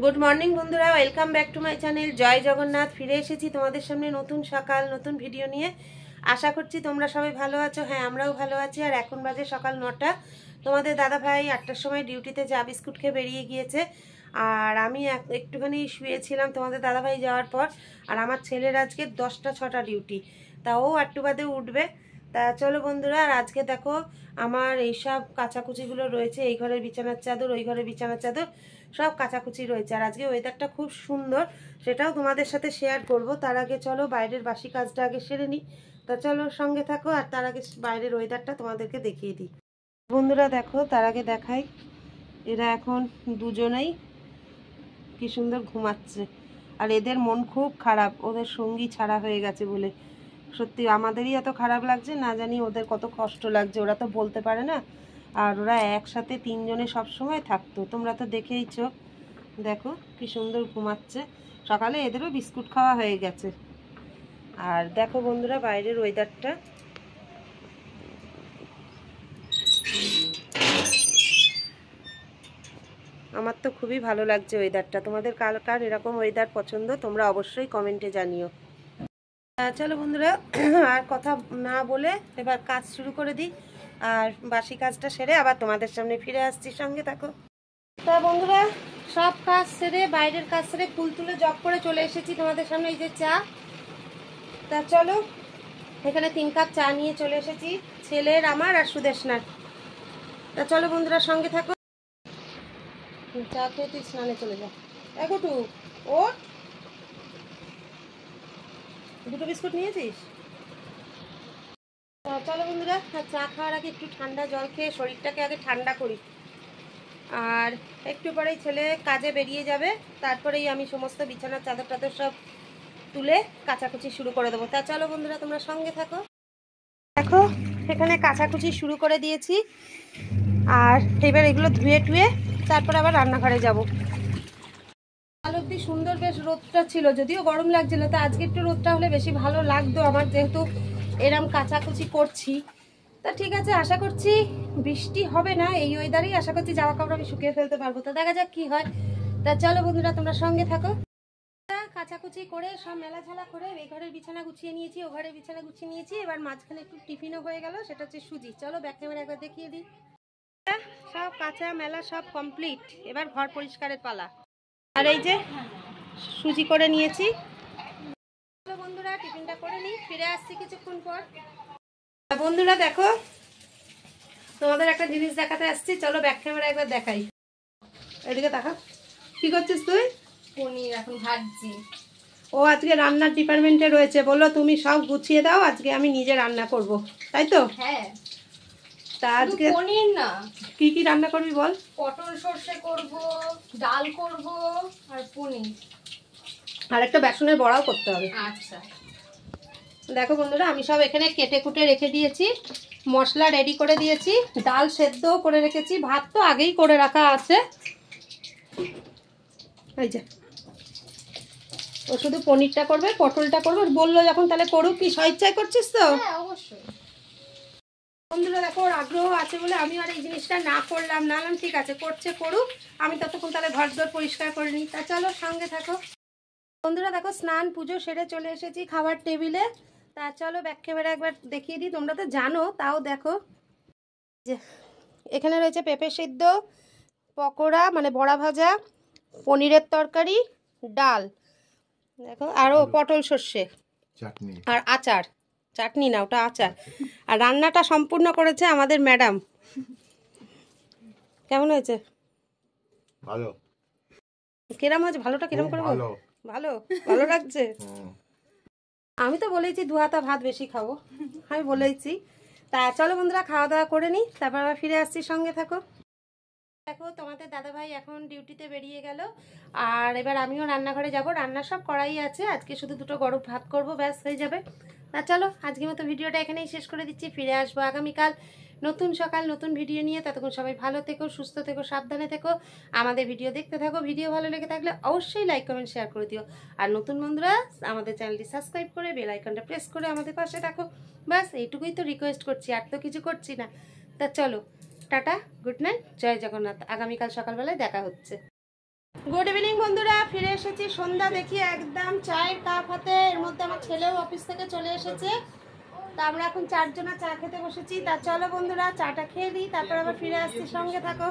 Good morning বন্ধুরা, welcome back to my channel Jai Jagannath. ফিরে এসেছি তোমাদের সামনে নতুন সকাল নতুন ভিডিও নিয়ে। আশা করছি তোমরা সবাই ভালো আছো। হ্যাঁ, আমরাও ভালো আছি। আর এখন বাজে সকাল 9টা। তোমাদের দাদা ভাই 8টার সময় ডিউটিতে চা বিস্কুট খেয়ে বেরিয়ে গিয়েছে। আর আমি একটুখানি শুয়েছিলাম তোমাদের দাদা ভাই যাওয়ার পর। আর আমার ছেলের আজকে 10টা 6টা ডিউটি, তাও একটু বাদে উঠবে। তা চলো বন্ধুরা, আর আজকে দেখো আমার এইসব কাচাকুচিগুলো রয়েছে। এই ঘরের বিছানার চাদর, ওই ঘরের বিছানার চাদর, সব কাচাকুচি রয়েছে। আর আজকে ওয়েদারটা খুব সুন্দর, সেটাও তোমাদের সাথে শেয়ার করব। তার আগে চলো বাইরের বাসি কাজটা আগে সেরে নিই। তা চলো সঙ্গে থাকো, আর তার আগে বাইরের ওয়েদারটা তোমাদেরকে দেখিয়ে দিই। বন্ধুরা দেখো, তার আগে দেখাই, এরা এখন দুজনেই কি সুন্দর ঘুমাচ্ছে। আর এদের মন খুব খারাপ, ওদের সঙ্গী ছাড়া হয়ে গেছে বলে। সত্যি আমাদেরই এত খারাপ লাগছে, না জানি ওদের কত কষ্ট লাগছে। ওরা তো বলতে পারে না। আর ওরা একসাথে তিনজনে সব সময় থাকতো, তোমরা তো দেখেইছো। দেখো কি সুন্দর ঘুমাচ্ছে। সকালে এদেরও বিস্কুট খাওয়া হয়ে গেছে। আর দেখো বন্ধুরা বাইরের ওয়েদারটা, আমার তো খুবই ভালো লাগছে ওয়েদারটা। তোমাদের কার কার এরকম ওয়েদার পছন্দ তোমরা অবশ্যই কমেন্টে জানিও। চলো বন্ধুরা, আর কথা না বলে এবার কাজ শুরু করে দিই। আর বাসি কাজটা সেরে আবার তোমাদের সামনে ফিরে আসছি, সঙ্গে থাকো। তা বন্ধুরা, সব কাজ সেরে বাইরের কাজ সেরে ফুল তুলে জব করে চলে এসেছি তোমাদের সামনে। এই যে চা, তা চলো এখানে 3 কাপ চা নিয়ে চলে এসেছি, ছেলের আমার আর সুদেশনার। তা চলো বন্ধুরা সঙ্গে থাকো। চা খেয়ে তুই স্নানে চলে যা। এগোটু ও, দুটো বিস্কুট নিয়েছিস? চলো বন্ধুরা, চা খাওয়ার আগে একটু ঠান্ডা জল খেয়ে শরীরটাকে আগে ঠান্ডা করি। আর একটু পরেই ছেলে কাজে বেরিয়ে যাবে, তারপরেই আমি সমস্ত বিছানার চাদর টাদর সব তুলে কাচাকুচি শুরু করে দেবো। তা চলো বন্ধুরা তোমরা সঙ্গে থাকো। দেখো এখানে কাচাকুচি শুরু করে দিয়েছি। আর এবার এগুলো ধুয়ে টুয়ে তারপর আবার রান্নাঘরে যাব। কাল অব্দি সুন্দর বেশ রোদটা ছিল, যদিও গরম লাগছিল। তা আজকে একটু রোদটা হলে বেশি ভালো লাগতো আমার, যেহেতু এরম কাচাকুচি করছি। তা ঠিক আছে, আশা করছি বৃষ্টি হবে না। এই ওয়েদারেই আশা করছি জামা কাপড় আমি শুকিয়ে ফেলতে পারবো। তা দেখা যাক কি হয়। তা চলো বন্ধুরা তোমরা সঙ্গে থাকো। কাচাকুচি করে সব মেলাঝালা করে এই ঘরের বিছানা গুছিয়ে নিয়েছি, ও ঘরের বিছানা গুছিয়ে নিয়েছি। এবার মাঝখানে একটু টিফিনও হয়ে গেল, সেটা হচ্ছে সুজি। চলো ব্যাক ক্যামেরা একবার দেখিয়ে দিই। সব কাঁচা মেলা সব কমপ্লিট, এবার ঘর পরিষ্কারের পালা। আর এই যে সুজি করে নিয়েছি। চলো বন্ধুরা টিফিনটা করে নিই, ফিরে আসছি কিছুক্ষণ পর। বন্ধুরা দেখো, তোমাদের একটা জিনিস দেখাতে আসছি, চলো ব্যাক ক্যামেরা একবার দেখাই। এদিকে দেখা, কি করছিস তুই? পনির এখন ভাজছি। ও আজকে রান্নার ডিপার্টমেন্টে রয়েছে, বললো তুমি সব গুছিয়ে দাও, আজকে আমি নিজে রান্না করব, তাই তো? হ্যাঁ, তা আজকে পনির না, কি কি রান্না করবি বল? পটল সর্ষে করব, ডাল করব আর পনির, আর একটা বেসনের বড়াও করতে হবে। আচ্ছা দেখো বন্ধুরা, আমি সব এখানে কেটে কুটে রেখে দিয়েছি, মশলা রেডি করে দিয়েছি, ডাল সেদ্ধও করে রেখেছি, ভাত তো আগেই করে রাখা আছে। এই যে ও শুধু পনিরটা করবে, পটলটা করবে বললো যখন, তাহলে করুক। কি স্বেচ্ছায় করছিস তো? হ্যাঁ অবশ্যই। বন্ধুরা দেখো, ওর আগ্রহ আছে বলে আমি আর এই জিনিসটা না করলাম না। ঠিক আছে করছে করুক, আমি ততক্ষণ তাহলে ঘর দর পরিষ্কার করে নিই। তা চলো সঙ্গে থাকো। বন্ধুরা দেখো, স্নান পুজো সেরে চলে এসেছি খাবার টেবিলে। তা চলো ব্যাক ক্যামেরা একবার দেখিয়ে দিই, তোমরা তো জানো তাও দেখো। যে এখানে রয়েছে পেঁপে সিদ্ধ, পকোড়া মানে বড়া ভাজা, পনিরের তরকারি, ডাল, দেখো আরও পটল সর্ষে, চাটনি আর আচার। চাটনি না, ওটা আচার। আর রান্নাটা সম্পূর্ণ করেছে আমাদের ম্যাডাম। কেমন হয়েছে? ভালো। কিরম হয়েছে? ভালোটা কিরম করবো? ভালো ভালো লাগছে। আমি তো বলেছি 2 হাতা ভাত বেশি খাবো, আমি বলেইছি। তা চলো বন্ধুরা খাওয়া দাওয়া করে নিই, তারপর আবার ফিরে আসছি, সঙ্গে থাকো। দেখো তোমাদের দাদাভাই এখন ডিউটিতে বেরিয়ে গেল। আর এবার আমিও রান্নাঘরে যাব, রান্না সব করাই আছে। আজকে শুধু 2টো গরম ভাত করব, ব্যাস হয়ে যাবে। তা চলো আজকের মতো ভিডিওটা এখানেই শেষ করে দিচ্ছি। ফিরে আসবো আগামীকাল নতুন সকাল নতুন ভিডিও নিয়ে। ততক্ষণ সবাই ভালো থেকো, সুস্থ থেকো, সাবধানে থেকো, আমাদের ভিডিও দেখতে থাকো। ভিডিও ভালো লেগে থাকলে অবশ্যই লাইক কমেন্ট শেয়ার করে দিও। আর নতুন বন্ধুরা আমাদের চ্যানেলটি সাবস্ক্রাইব করে বেল আইকনটা প্রেস করে আমাদের পাশে থাকো। ব্যাস এইটুকুই তো রিকোয়েস্ট করছি, আর তো কিছু করছি না। তা চলো টাটা, গুড নাইট, জয় জগন্নাথ। আগামীকাল সকালবেলায় দেখা হচ্ছে। গুড ইভিনিং বন্ধুরা, ফিরে এসেছি সন্ধ্যা দেখি একদম চায়ের কাপ হাতে। এর মধ্যে আমার ছেলেও অফিস থেকে চলে এসেছে। তা আমরা এখন 4 জনা চা খেতে বসেছি। তা চলো বন্ধুরা চাটা খেয়ে দিই, তারপর আবার ফিরে আসছি, সঙ্গে থাকো।